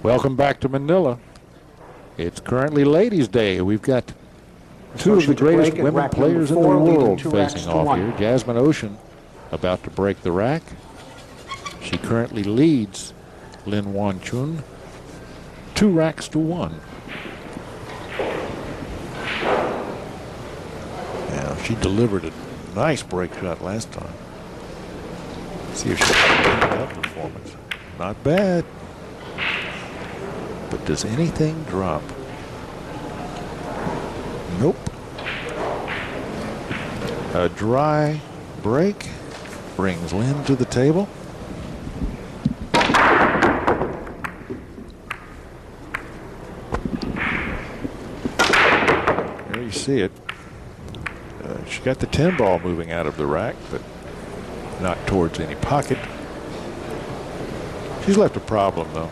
Welcome back to Manila. It's currently Ladies' Day. We've got two of the greatest women players in the world facing off here. Jasmine Ouschan about to break the rack. She currently leads Lin Wan-chun 2 racks to 1. Yeah, she delivered a nice break shot last time. See if she can get that performance. Not bad. But does anything drop? Nope. A dry break brings Lin to the table. There you see it. She got the 10 ball moving out of the rack, but not towards any pocket. She's left a problem, though.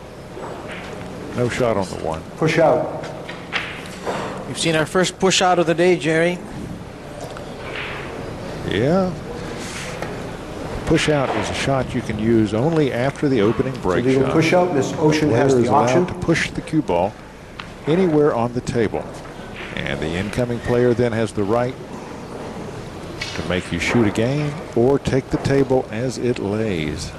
No shot on the 1. Push out. We've seen our first push out of the day, Jerry. Yeah. Push out is a shot you can use only after the opening break shot. Push out, Miss Ouschan has the option to push the cue ball anywhere on the table. And the incoming player then has the right to make you shoot again or take the table as it lays.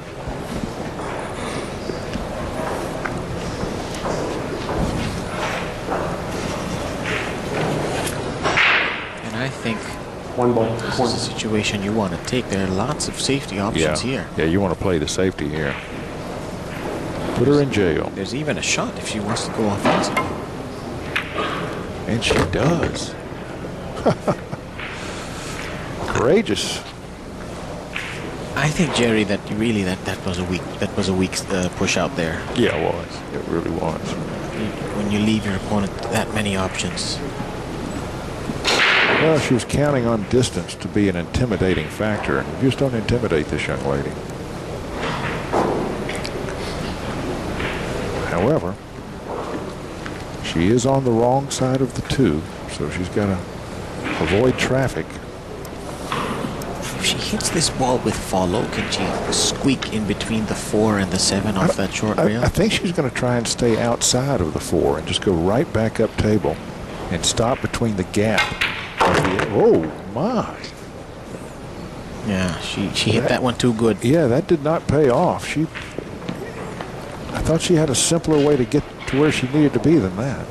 And I think 1 ball. This is a situation you want to take. There are lots of safety options here. Yeah, you want to play the safety here. Put her in jail. There's even a shot if she wants to go offensive. And she does. Courageous. I think, Jerry, that really that was a weak push out there. Yeah, it was. It really was. When you leave your opponent that many options. Well, she was counting on distance to be an intimidating factor, and you just don't intimidate this young lady. However, she is on the wrong side of the 2, so she's got to avoid traffic. If she hits this ball with follow, can she squeak in between the 4 and the 7 off that short rail? I think she's going to try and stay outside of the 4 and just go right back up table and stop between the gap. Oh, my. Yeah, she hit that one too good. Yeah, that did not pay off. I thought she had a simpler way to get to where she needed to be than that.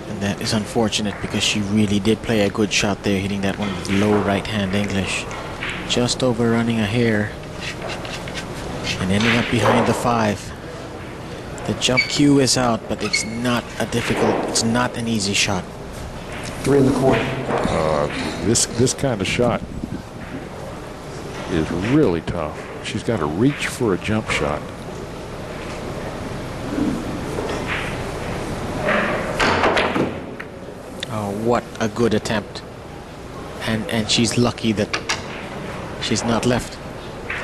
And that is unfortunate because she really did play a good shot there, hitting that one with low right-hand English. Just overrunning a hair and ending up behind the 5. The jump cue is out, but it's not an easy shot. 3 in the corner. This kind of shot is really tough. She's got to reach for a jump shot. Oh, what a good attempt. And she's lucky that she's not left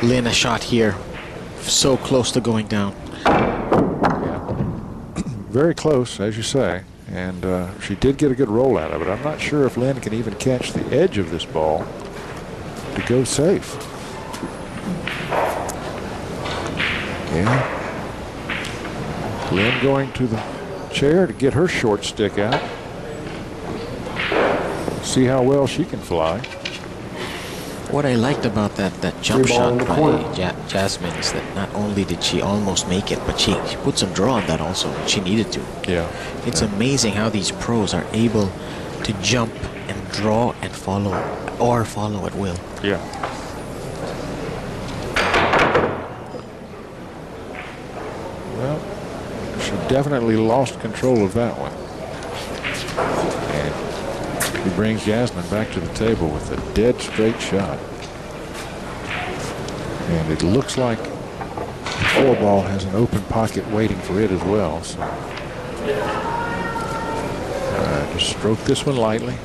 Lin a shot here. So close to going down. Very close, as you say, and she did get a good roll out of it. I'm not sure if Lin can even catch the edge of this ball to go safe. Yeah. Lin going to the chair to get her short stick out. See how well she can fly. What I liked about that jump shot by Jasmine is that not only did she almost make it, but she put some draw on that also. She needed to. Yeah. It's amazing how these pros are able to jump and draw and follow, or follow at will. Yeah. Well, she definitely lost control of that one. And he brings Jasmine back to the table with a dead straight shot. And it looks like the 4 ball has an open pocket waiting for it as well. So just stroke this one lightly.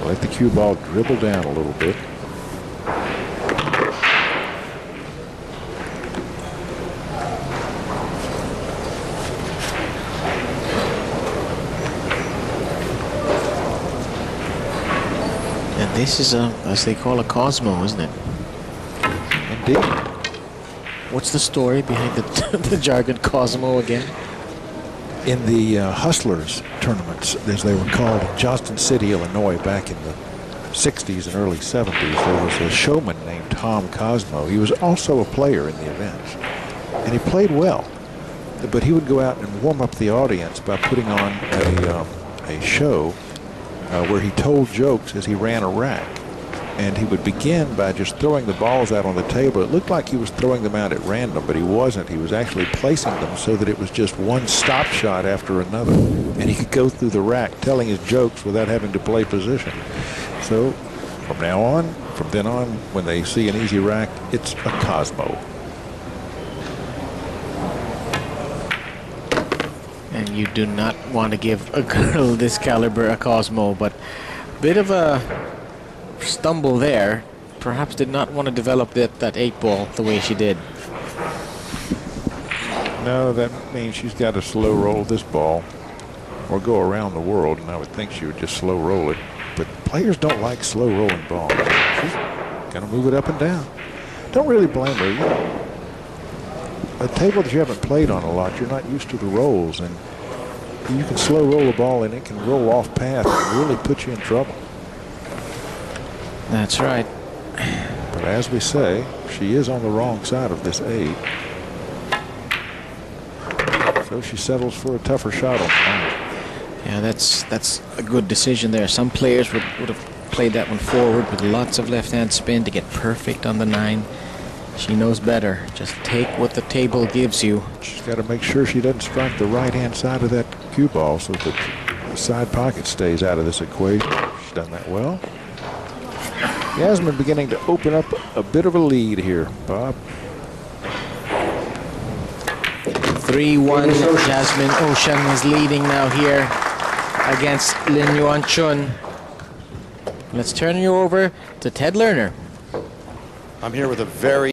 Let the cue ball dribble down a little bit. And this is as they call a Cosmo, isn't it? Indeed. What's the story behind the jargon Cosmo again? In the Hustlers tournaments, as they were called in Johnston City, Illinois, back in the 60s and early 70s, there was a showman named Tom Cosmo. He was also a player in the events, and he played well. But he would go out and warm up the audience by putting on a show where he told jokes as he ran a rack. And he would begin by just throwing the balls out on the table. It looked like he was throwing them out at random, but he wasn't. He was actually placing them so that it was just one stop shot after another. And he could go through the rack telling his jokes without having to play position. So from then on, when they see an easy rack, it's a Cosmo. And you do not want to give a girl this caliber a Cosmo, but bit of a stumble there. Perhaps did not want to develop that 8-ball the way she did. No, that means she's got to slow roll this ball or go around the world, and I would think she would just slow roll it. But players don't like slow rolling balls. She's going to move it up and down. Don't really blame her. You know, a table that you haven't played on a lot, you're not used to the rolls, and you can slow roll a ball and it can roll off path and really put you in trouble. That's right. But as we say, she is on the wrong side of this 8. So she settles for a tougher shot on the 9. Yeah, that's a good decision there. Some players would have played that one forward with lots of left-hand spin to get perfect on the 9. She knows better. Just take what the table gives you. She's got to make sure she doesn't strike the right-hand side of that cue ball so that the side pocket stays out of this equation. She's done that well. Yasmin beginning to open up a bit of a lead here, Bob. 3-1. Jasmine Ouschan is leading now here against Lin Yuan Chun. Let's turn you over to Ted Lerner. I'm here with a very